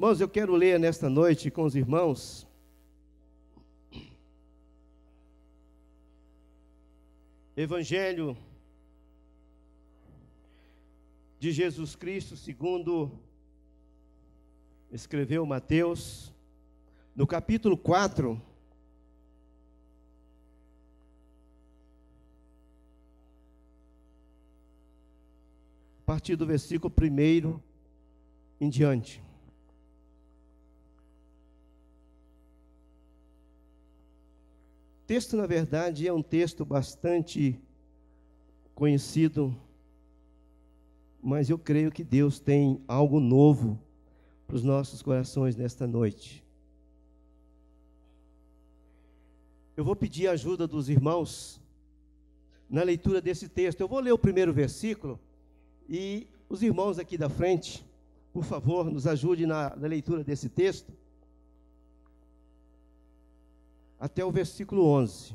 Irmãos, eu quero ler nesta noite com os irmãos Evangelho de Jesus Cristo, segundo escreveu Mateus, no capítulo 4, a partir do versículo 1 em diante. O texto, na verdade, é um texto bastante conhecido, mas eu creio que Deus tem algo novo para os nossos corações nesta noite. Eu vou pedir a ajuda dos irmãos na leitura desse texto. Eu vou ler o primeiro versículo e os irmãos aqui da frente, por favor, nos ajudem na leitura desse texto, até o versículo 11.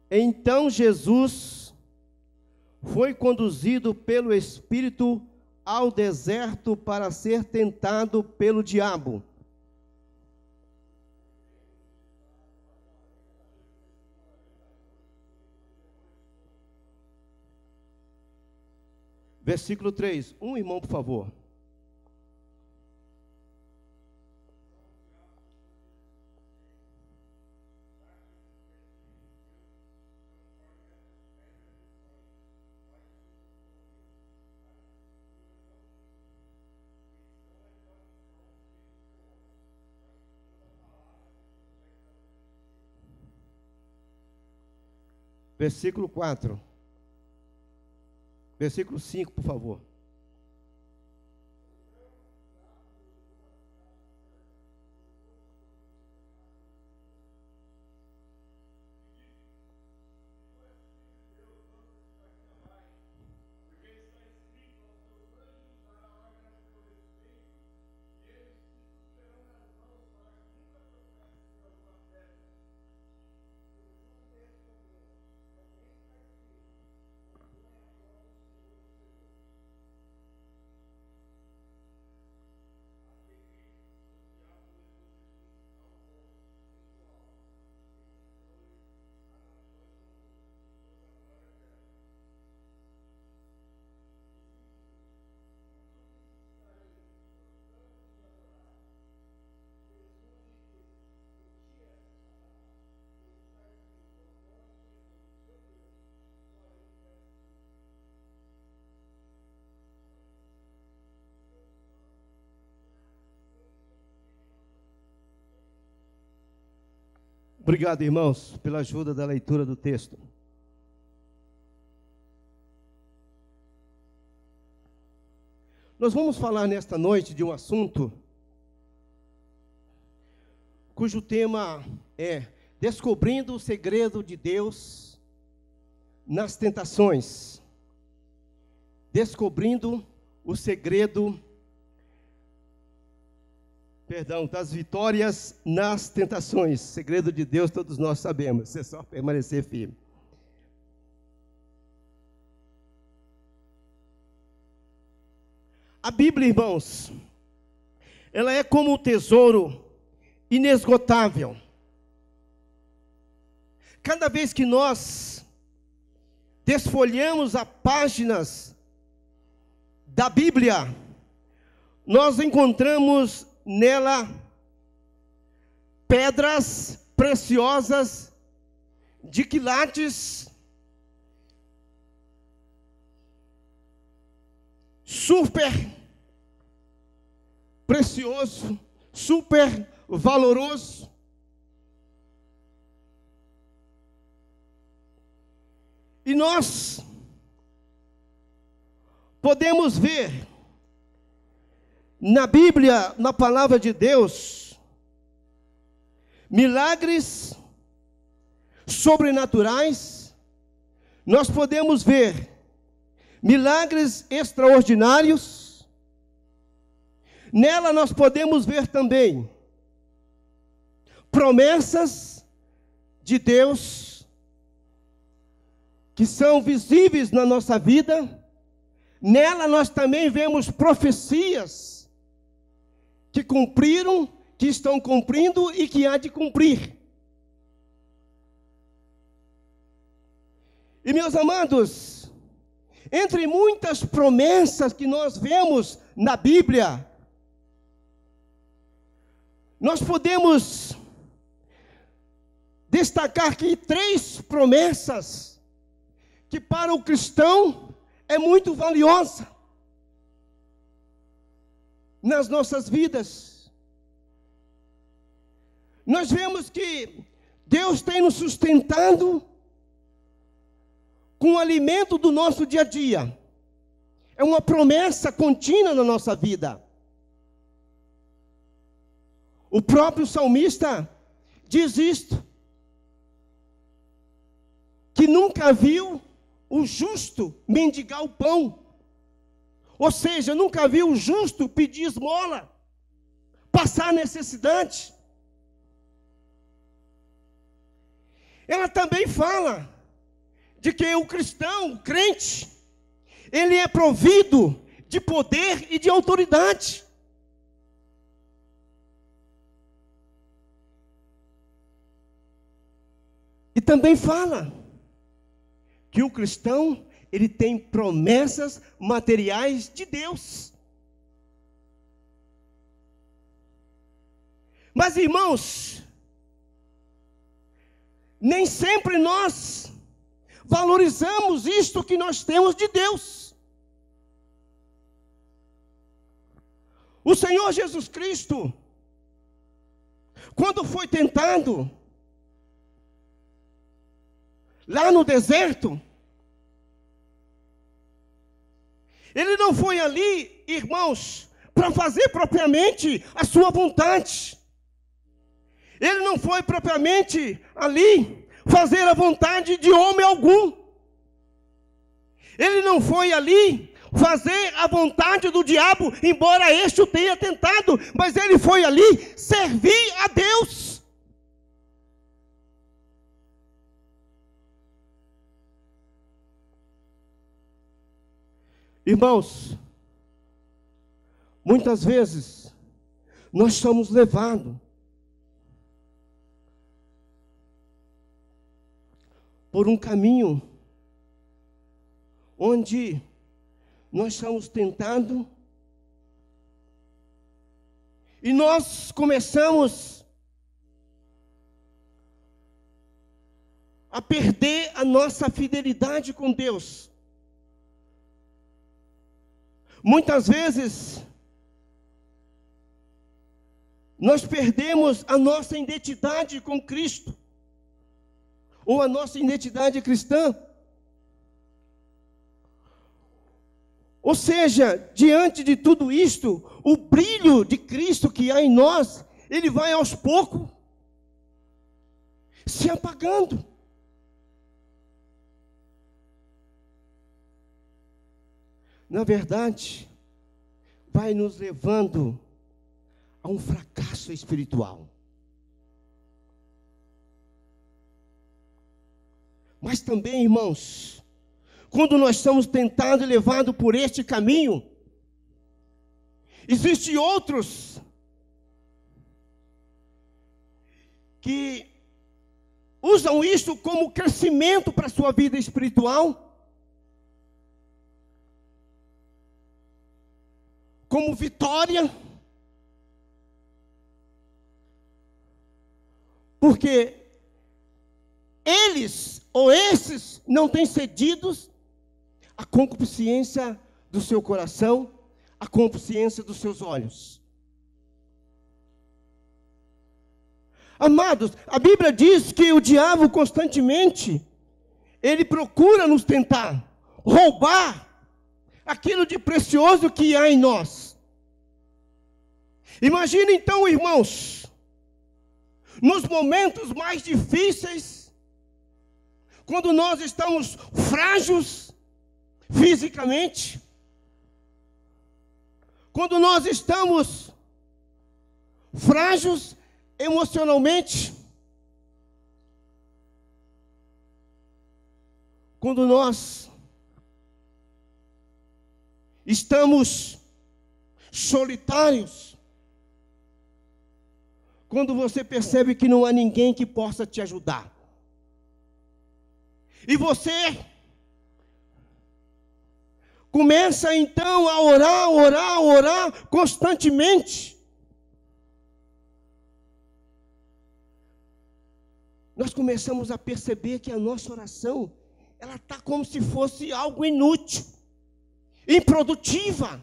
Então Jesus foi conduzido pelo Espírito ao deserto para ser tentado pelo diabo. Versículo 3. Um irmão, por favor. Versículo 4. Versículo 5, por favor. Obrigado, irmãos, pela ajuda da leitura do texto. Nós vamos falar nesta noite de um assunto cujo tema é Descobrindo o segredo de Deus nas tentações. Descobrindo o segredo das vitórias nas tentações. Segredo de Deus todos nós sabemos, é só permanecer firme. A Bíblia, irmãos, ela é como um tesouro inesgotável. Cada vez que nós desfolhamos as páginas da Bíblia, nós encontramos nela pedras preciosas de quilates super precioso, super valoroso. E nós podemos ver na Bíblia, na palavra de Deus, milagres sobrenaturais. Nós podemos ver milagres extraordinários. Nela nós podemos ver também promessas de Deus que são visíveis na nossa vida. Nela nós também vemos profecias que cumpriram, que estão cumprindo e que há de cumprir. E, meus amados, entre muitas promessas que nós vemos na Bíblia, nós podemos destacar aqui 3 promessas que para o cristão é muito valiosa nas nossas vidas. Nós vemos que Deus tem nos sustentado com o alimento do nosso dia a dia. É uma promessa contínua na nossa vida. O próprio salmista diz isto, que nunca viu o justo mendigar o pão. Ou seja, nunca viu o justo pedir esmola, passar necessidade. Ela também fala de que o cristão, o crente, ele é provido de poder e de autoridade. E também fala que o cristão, ele tem promessas materiais de Deus. Mas, irmãos, nem sempre nós valorizamos isto que nós temos de Deus. O Senhor Jesus Cristo, quando foi tentado lá no deserto, ele não foi ali, irmãos, para fazer propriamente a sua vontade. Ele não foi propriamente ali fazer a vontade de homem algum. Ele não foi ali fazer a vontade do diabo, embora este o tenha tentado, mas ele foi ali servir a Deus. Irmãos, muitas vezes nós somos levados por um caminho onde nós somos tentados e nós começamos a perder a nossa fidelidade com Deus. Muitas vezes nós perdemos a nossa identidade com Cristo, ou a nossa identidade cristã. Ou seja, diante de tudo isto, o brilho de Cristo que há em nós, ele vai aos poucos se apagando. Na verdade, vai nos levando a um fracasso espiritual. Mas também, irmãos, quando nós somos tentados e levados por este caminho, existem outros que usam isso como crescimento para a sua vida espiritual, como vitória, porque eles ou esses não têm cedidos à concupiscência do seu coração, à concupiscência dos seus olhos. Amados, a Bíblia diz que o diabo constantemente, ele procura nos tentar, roubar aquilo de precioso que há em nós. Imagine então, irmãos, nos momentos mais difíceis, quando nós estamos frágeis fisicamente, quando nós estamos frágeis emocionalmente, quando nós estamos solitários, Quando você percebe que não há ninguém que possa te ajudar. E você começa então a orar constantemente. Nós começamos a perceber que a nossa oração, ela está como se fosse algo inútil, improdutiva.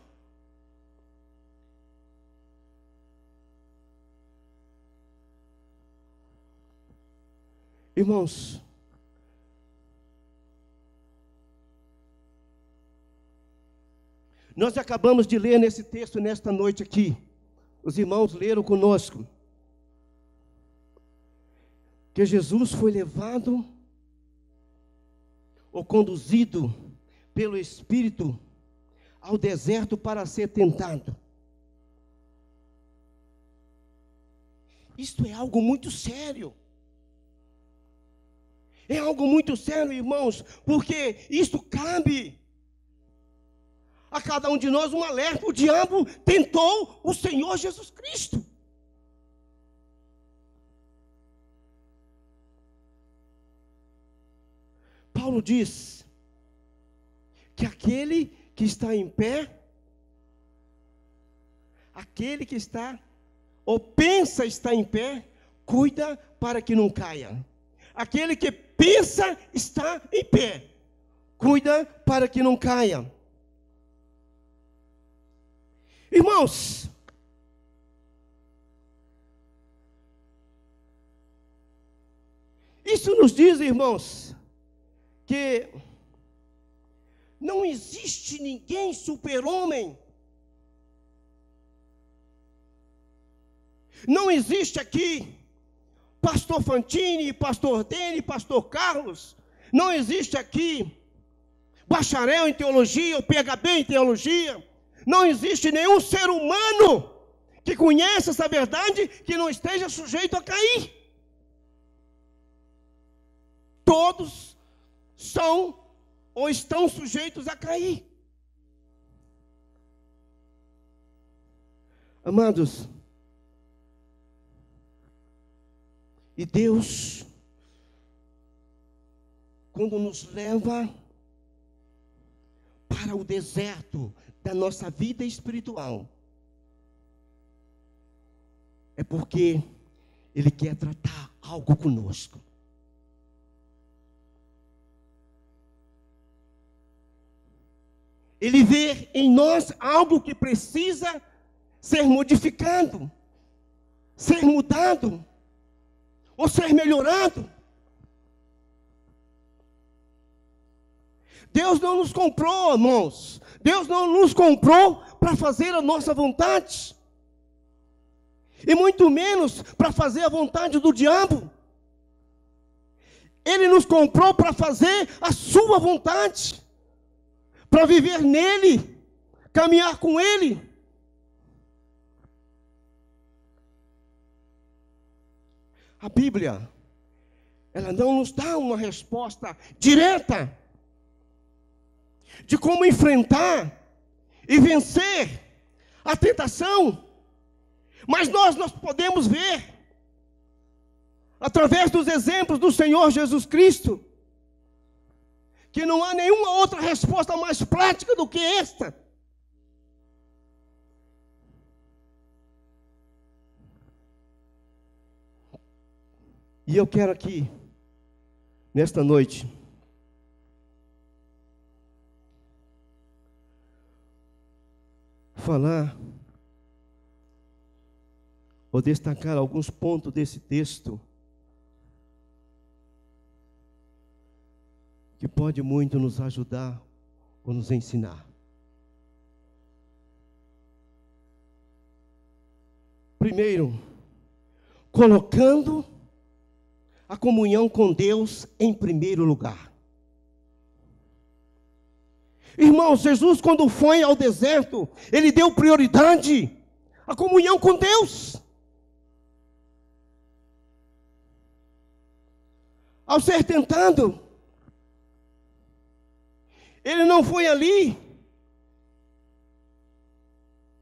Irmãos, nós acabamos de ler nesse texto, nesta noite aqui, os irmãos leram conosco, que Jesus foi levado ou conduzido pelo Espírito ao deserto para ser tentado. Isto é algo muito sério. É algo muito sério, irmãos, porque isto cabe a cada um de nós um alerta. O diabo tentou o Senhor Jesus Cristo. Paulo diz que aquele que está em pé, aquele que está ou pensa estar em pé, cuida para que não caia. Aquele que pensa estar em pé, cuida para que não caia. Irmãos, isso nos diz, irmãos, que não existe ninguém super-homem. Não existe aqui pastor Fantini, pastor Dene, pastor Carlos. Não existe aqui bacharel em teologia ou PhD em teologia. Não existe nenhum ser humano que conheça essa verdade que não esteja sujeito a cair. Todos são ou estão sujeitos a cair. Amados, e Deus, quando nos leva para o deserto da nossa vida espiritual, é porque Ele quer tratar algo conosco. Ele vê em nós algo que precisa ser modificado, ser mudado, ou ser melhorado. Deus não nos comprou, irmãos. Deus não nos comprou para fazer a nossa vontade. E muito menos para fazer a vontade do diabo. Ele nos comprou para fazer a sua vontade. Para viver nele, caminhar com ele. A Bíblia, ela não nos dá uma resposta direta de como enfrentar e vencer a tentação. Mas nós podemos ver, através dos exemplos do Senhor Jesus Cristo, que não há nenhuma outra resposta mais prática do que esta. E eu quero aqui, nesta noite, falar ou destacar alguns pontos desse texto que pode muito nos ajudar ou nos ensinar. Primeiro, colocando a comunhão com Deus em primeiro lugar. Irmãos, Jesus, quando foi ao deserto, Ele deu prioridade à comunhão com Deus. Ao ser tentado, Ele não foi ali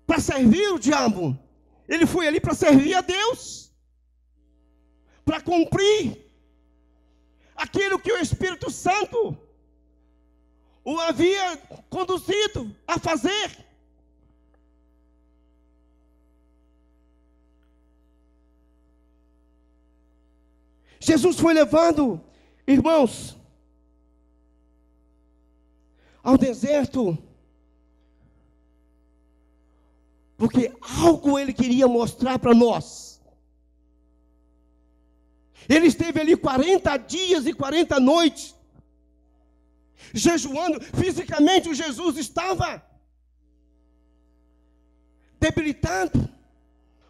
para servir o diabo. Ele foi ali para servir a Deus. para cumprir aquilo que o Espírito Santo o havia conduzido a fazer. Jesus foi levado, irmãos, ao deserto, porque algo ele queria mostrar para nós. Ele esteve ali 40 dias e 40 noites, jejuando. Fisicamente o Jesus estava debilitado,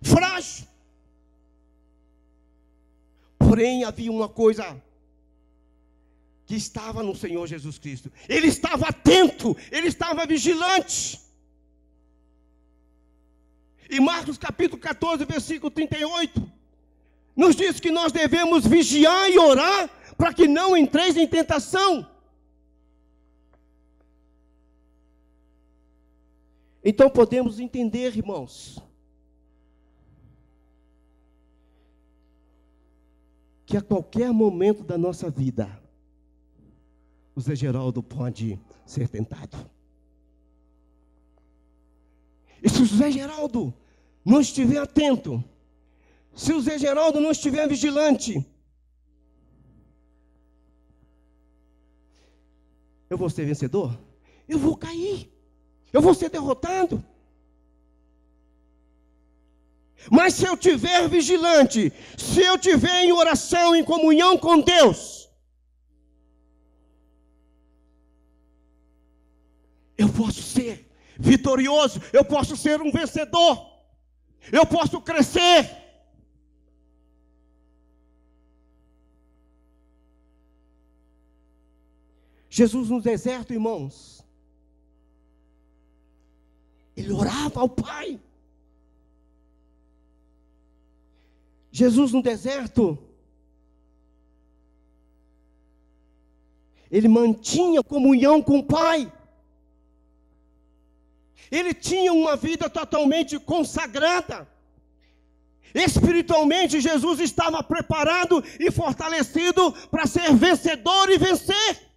frágil. Porém, havia uma coisa que estava no Senhor Jesus Cristo. Ele estava atento, ele estava vigilante. E Marcos capítulo 14, versículo 38, nos diz que nós devemos vigiar e orar para que não entreis em tentação. Então podemos entender, irmãos, que a qualquer momento da nossa vida, o Zé Geraldo pode ser tentado. E se o Zé Geraldo não estiver atento, se o Zé Geraldo não estiver vigilante, eu vou ser vencedor? Eu vou cair, eu vou ser derrotado. Mas se eu estiver vigilante, se eu estiver em oração, em comunhão com Deus, eu posso ser vitorioso, eu posso ser um vencedor, eu posso crescer. Jesus no deserto, irmãos, ele orava ao Pai. Jesus no deserto, ele mantinha comunhão com o Pai. Ele tinha uma vida totalmente consagrada. Espiritualmente, Jesus estava preparado e fortalecido para ser vencedor e vencer.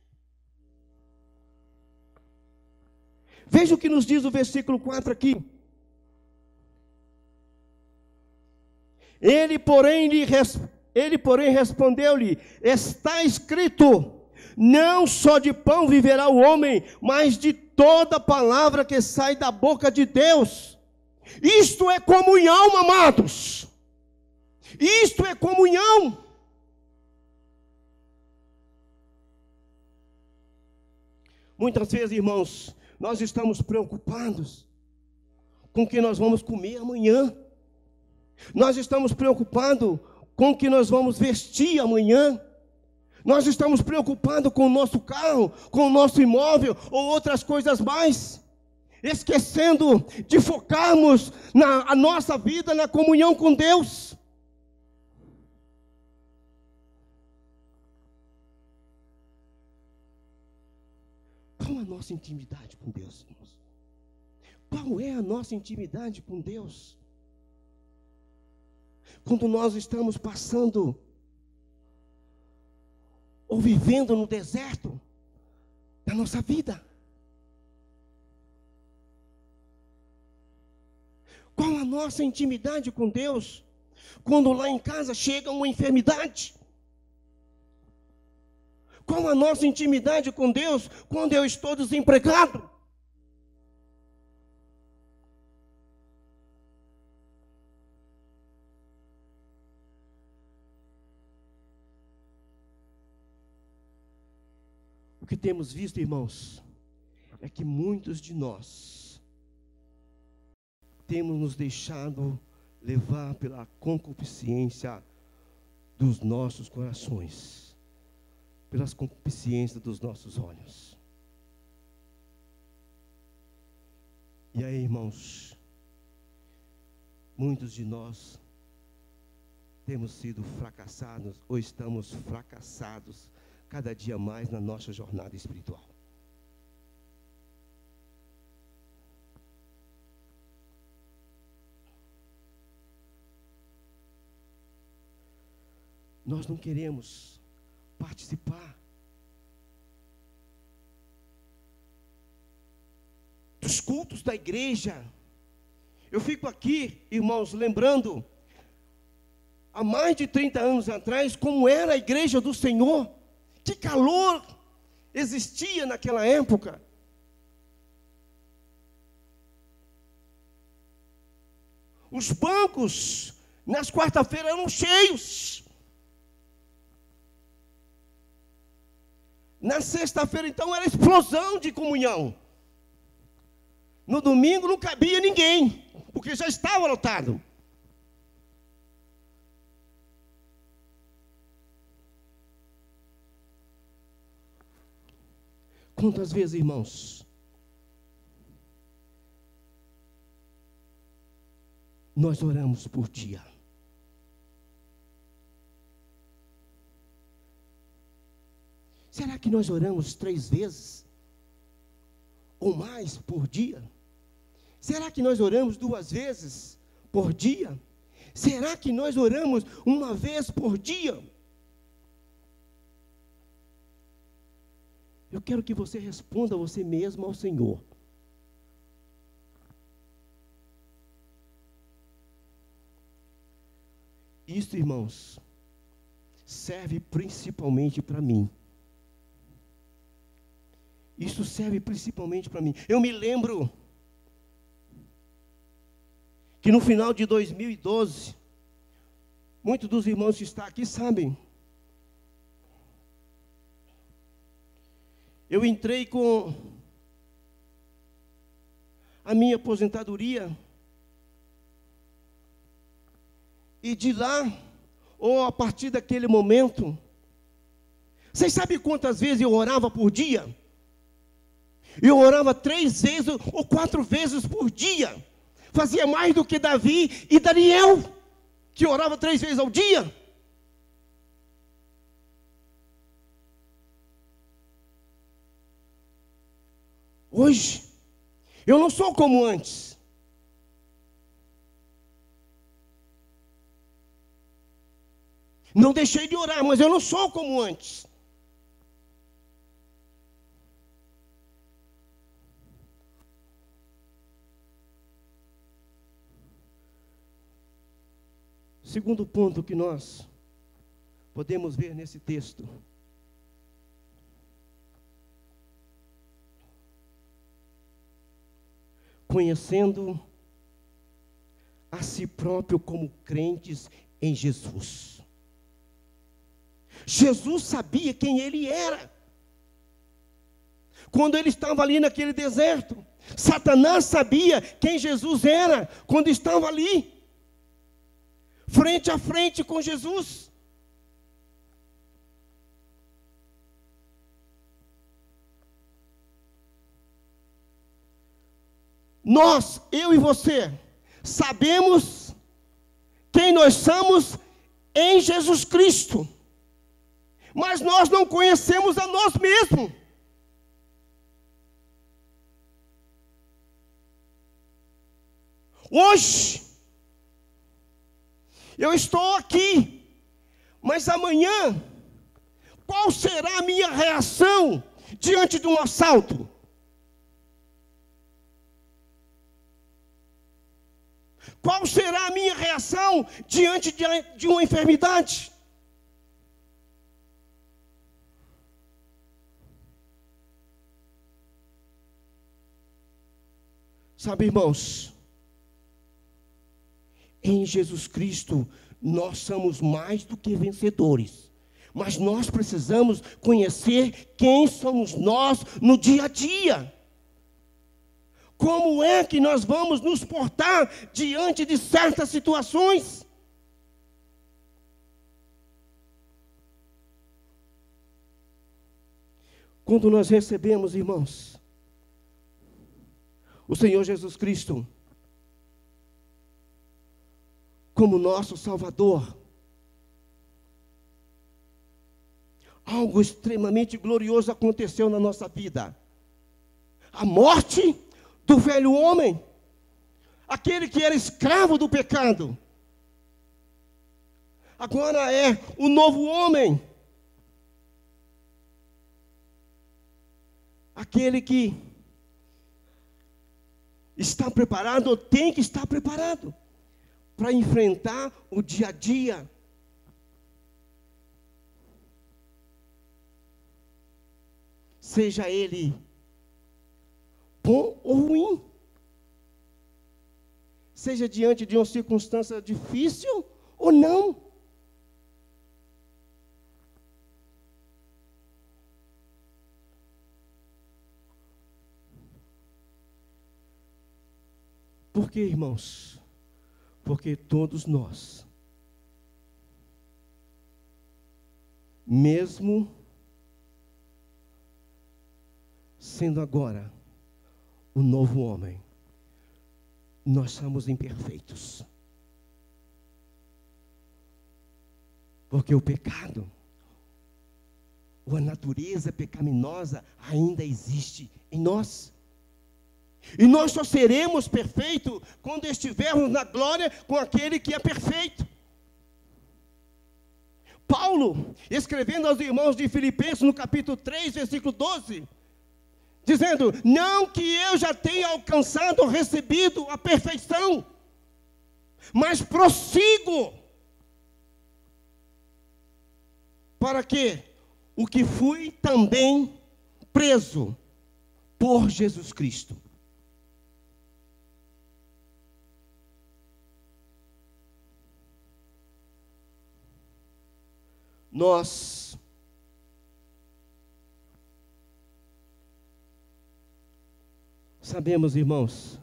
Veja o que nos diz o versículo 4 aqui. Ele, porém, respondeu-lhe: está escrito, não só de pão viverá o homem, mas de toda palavra que sai da boca de Deus. Isto é comunhão, amados. Isto é comunhão. Muitas vezes, irmãos, nós estamos preocupados com o que nós vamos comer amanhã. Nós estamos preocupados com o que nós vamos vestir amanhã. Nós estamos preocupados com o nosso carro, com o nosso imóvel ou outras coisas mais, esquecendo de focarmos a nossa vida na comunhão com Deus. Qual a nossa intimidade com Deus, irmãos? Qual é a nossa intimidade com Deus? Quando nós estamos passando ou vivendo no deserto da nossa vida, qual a nossa intimidade com Deus? Quando lá em casa chega uma enfermidade, qual a nossa intimidade com Deus quando eu estou desempregado? O que temos visto, irmãos, é que muitos de nós temos nos deixado levar pela concupiscência dos nossos corações, pelas concupiscências dos nossos olhos. E aí, irmãos, muitos de nós temos sido fracassados ou estamos fracassados cada dia mais na nossa jornada espiritual. nós não queremos participar dos cultos da igreja. Eu fico aqui, irmãos, lembrando, há mais de 30 anos atrás, como era a igreja do Senhor, que calor existia naquela época. Os bancos nas quarta-feiras eram cheios. Na sexta-feira, então, era explosão de comunhão. No domingo não cabia ninguém, porque já estava lotado. Quantas vezes, irmãos, nós oramos por dia? Será que nós oramos 3 vezes? Ou mais por dia? Será que nós oramos 2 vezes por dia? Será que nós oramos 1 vez por dia? Eu quero que você responda você mesmo ao Senhor. Isso, irmãos, serve principalmente para mim. Isso serve principalmente para mim. Eu me lembro que no final de 2012, muitos dos irmãos que estão aqui sabem, eu entrei com a minha aposentadoria, e de lá, ou a partir daquele momento, vocês sabem quantas vezes eu orava por dia? Eu orava 3 vezes ou 4 vezes por dia. Fazia mais do que Davi e Daniel, que orava 3 vezes ao dia. Hoje, eu não sou como antes. Não deixei de orar, mas eu não sou como antes. Segundo ponto que nós podemos ver nesse texto. Conhecendo a si próprio como crentes em Jesus. Jesus sabia quem ele era. Quando ele estava ali naquele deserto, Satanás sabia quem Jesus era quando estava ali, frente a frente com Jesus. Nós, eu e você, sabemos quem nós somos em Jesus Cristo, mas nós não conhecemos a nós mesmos. Hoje, eu estou aqui, mas amanhã, qual será a minha reação diante de um assalto? Qual será a minha reação diante de uma enfermidade? Sabe, irmãos, em Jesus Cristo, nós somos mais do que vencedores. Mas nós precisamos conhecer quem somos nós no dia a dia. Como é que nós vamos nos portar diante de certas situações? Quando nós recebemos, irmãos, o Senhor Jesus Cristo como nosso Salvador, algo extremamente glorioso aconteceu na nossa vida. A morte do velho homem, aquele que era escravo do pecado. agora é o novo homem. Aquele que está preparado, ou tem que estar preparado, para enfrentar o dia a dia. Seja ele bom ou ruim. Seja diante de uma circunstância difícil ou não. Por quê, irmãos? Porque todos nós, mesmo sendo agora o novo homem, nós somos imperfeitos. Porque o pecado, ou a natureza pecaminosa ainda existe em nós. E nós só seremos perfeitos quando estivermos na glória com aquele que é perfeito. Paulo, escrevendo aos irmãos de Filipenses, no capítulo 3, versículo 12, dizendo: não que eu já tenha alcançado ou recebido a perfeição, mas prossigo para que o que fui também preso por Jesus Cristo. Nós sabemos, irmãos,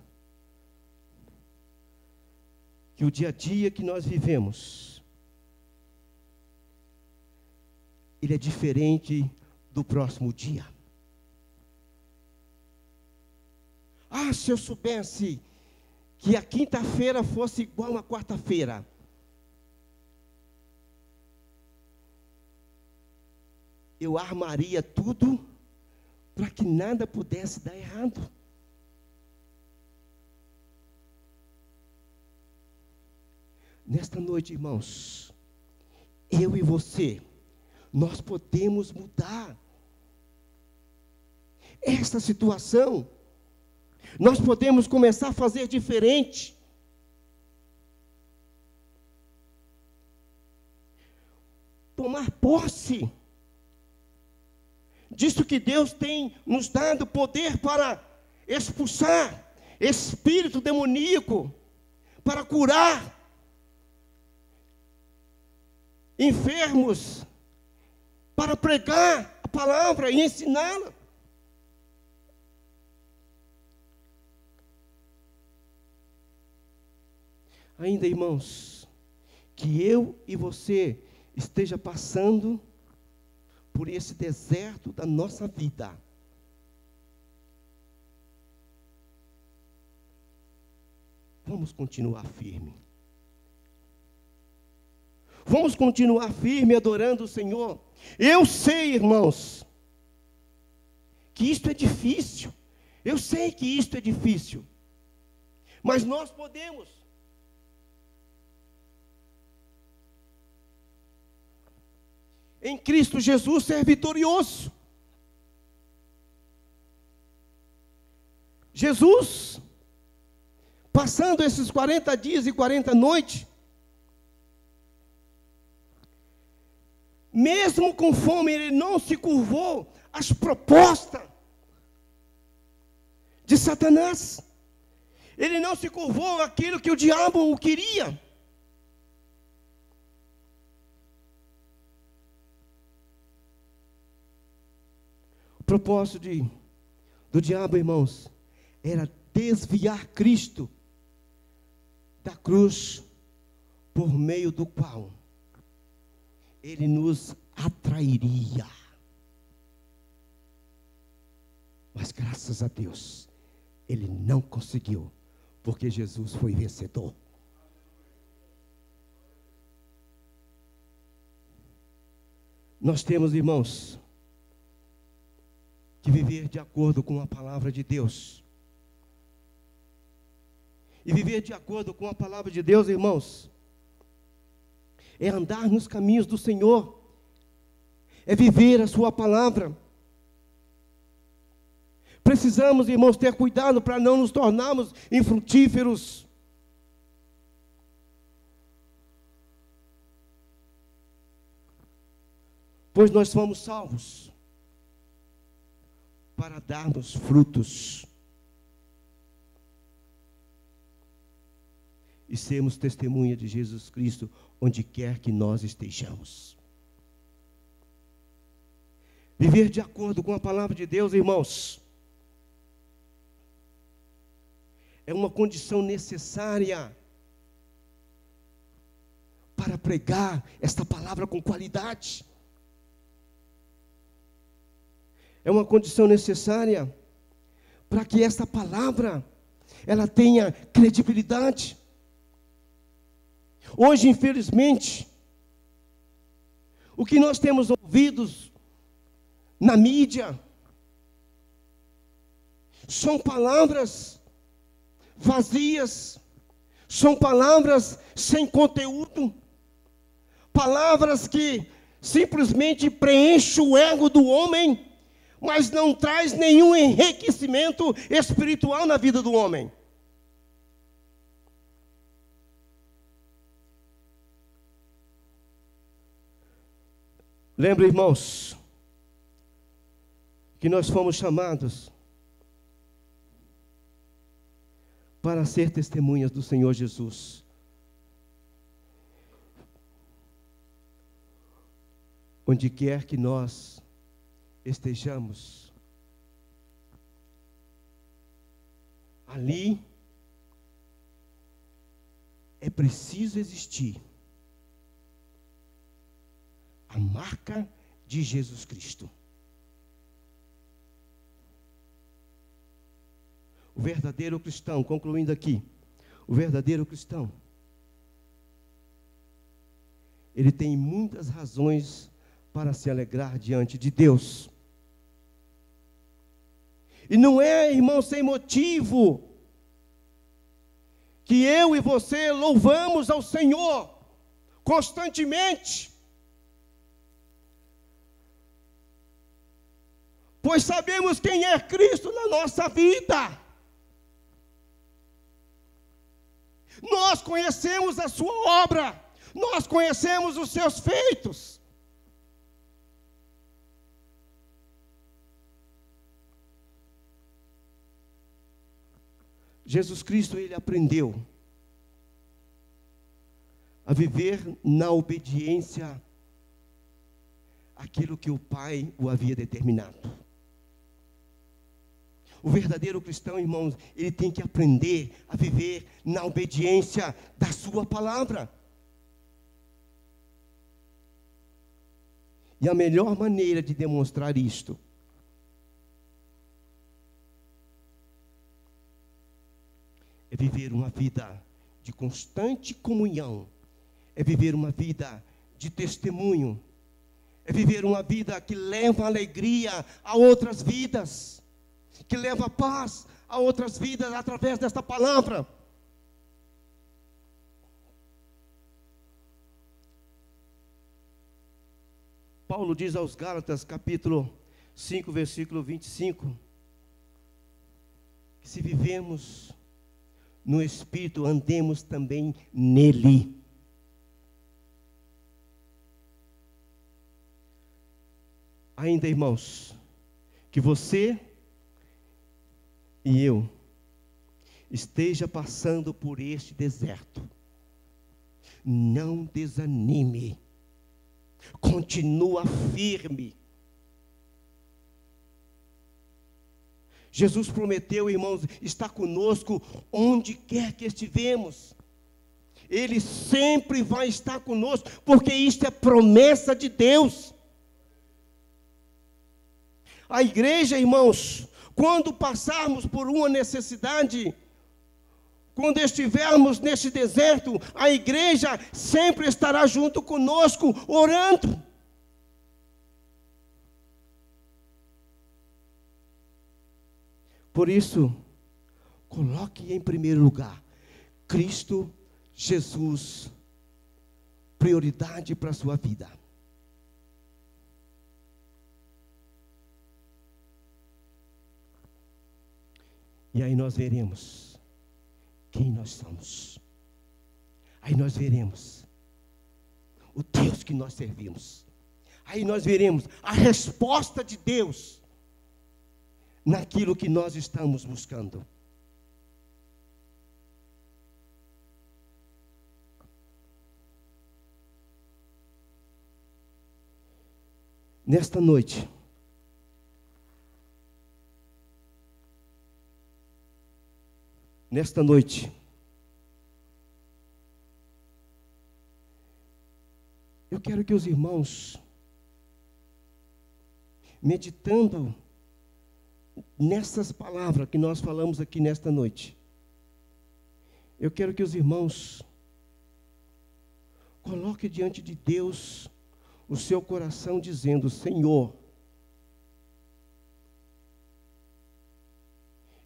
que o dia a dia que nós vivemos, ele é diferente do próximo dia. Ah, se eu soubesse que a quinta-feira fosse igual a quarta-feira, eu armaria tudo para que nada pudesse dar errado. Nesta noite, irmãos, eu e você, nós podemos mudar esta situação. Nós podemos começar a fazer diferente. Tomar posse disso que Deus tem nos dado poder para expulsar espírito demoníaco, para curar enfermos, para pregar a palavra e ensiná-la. Ainda, irmãos, que eu e você esteja passando por esse deserto da nossa vida, vamos continuar firme. Vamos continuar firme adorando o Senhor. Eu sei, irmãos, que isto é difícil. Eu sei que isto é difícil. Mas nós podemos. Em Cristo Jesus ser vitorioso. Jesus, passando esses 40 dias e 40 noites, mesmo com fome, ele não se curvou às propostas de Satanás. Ele não se curvou àquilo que o diabo o queria. O propósito do diabo, irmãos, era desviar Cristo da cruz, por meio do qual ele nos atrairia. Mas graças a Deus, ele não conseguiu, porque Jesus foi vencedor. Nós temos, irmãos, que viver de acordo com a palavra de Deus. E viver de acordo com a palavra de Deus, irmãos, é andar nos caminhos do Senhor, é viver a sua palavra. Precisamos, irmãos, ter cuidado para não nos tornarmos infrutíferos. Pois nós fomos salvos para darmos frutos e sermos testemunha de Jesus Cristo onde quer que nós estejamos. Viver de acordo com a palavra de Deus, irmãos, é uma condição necessária para pregar esta palavra com qualidade. É uma condição necessária para que esta palavra ela tenha credibilidade. Hoje, infelizmente, o que nós temos ouvido na mídia são palavras vazias, são palavras sem conteúdo, palavras que simplesmente preenchem o ego do homem, mas não traz nenhum enriquecimento espiritual na vida do homem. Lembra, irmãos, que nós fomos chamados para ser testemunhas do Senhor Jesus. Onde quer que nós estejamos, ali é preciso existir a marca de Jesus Cristo. O verdadeiro cristão, concluindo aqui, o verdadeiro cristão, ele tem muitas razões para se alegrar diante de Deus. E não é, irmão, sem motivo que eu e você louvamos ao Senhor constantemente, pois sabemos quem é Cristo na nossa vida. Nós conhecemos a sua obra, nós conhecemos os seus feitos. Jesus Cristo, ele aprendeu a viver na obediência àquilo que o Pai o havia determinado. O verdadeiro cristão, irmãos, ele tem que aprender a viver na obediência da sua palavra. E a melhor maneira de demonstrar isto é viver uma vida de constante comunhão, é viver uma vida de testemunho, é viver uma vida que leva alegria a outras vidas, que leva paz a outras vidas através desta palavra. Paulo diz aos Gálatas, capítulo 5, versículo 25, que se vivemos no Espírito, andemos também nele. Ainda, irmãos, que você e eu esteja passando por este deserto, não desanime, continua firme. Jesus prometeu, irmãos, estar conosco onde quer que estivemos. Ele sempre vai estar conosco, porque isto é promessa de Deus. A igreja, irmãos, quando passarmos por uma necessidade, quando estivermos neste deserto, a igreja sempre estará junto conosco, orando. Por isso, coloque em primeiro lugar Cristo Jesus prioridade para a sua vida. E aí nós veremos quem nós somos. Aí nós veremos o Deus que nós servimos. Aí nós veremos a resposta de Deus naquilo que nós estamos buscando. Nesta noite, eu quero que os irmãos, meditando nessas palavras que nós falamos aqui nesta noite, eu quero que os irmãos coloquem diante de Deus o seu coração dizendo: Senhor,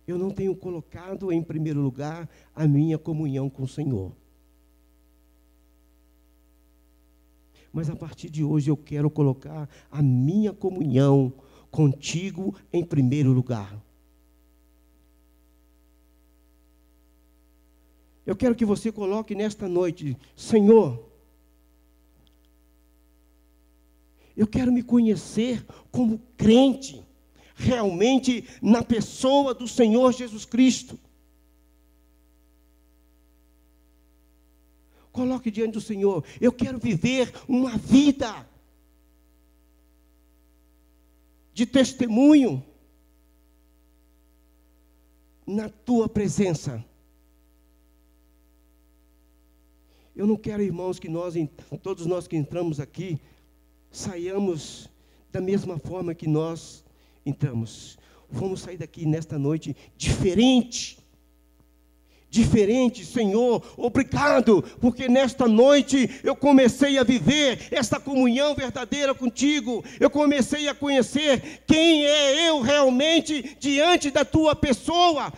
eu não tenho colocado em primeiro lugar a minha comunhão com o Senhor. Mas a partir de hoje eu quero colocar a minha comunhão contigo em primeiro lugar. Eu quero que você coloque nesta noite: Senhor, eu quero me conhecer como crente, realmente na pessoa do Senhor Jesus Cristo. Coloque diante do Senhor: eu quero viver uma vida de testemunho na tua presença. Eu não quero, irmãos, que todos nós que entramos aqui, saiamos da mesma forma que nós entramos. Vamos sair daqui nesta noite diferente, Senhor, obrigado, porque nesta noite eu comecei a viver essa comunhão verdadeira contigo, eu comecei a conhecer quem é eu realmente diante da tua pessoa.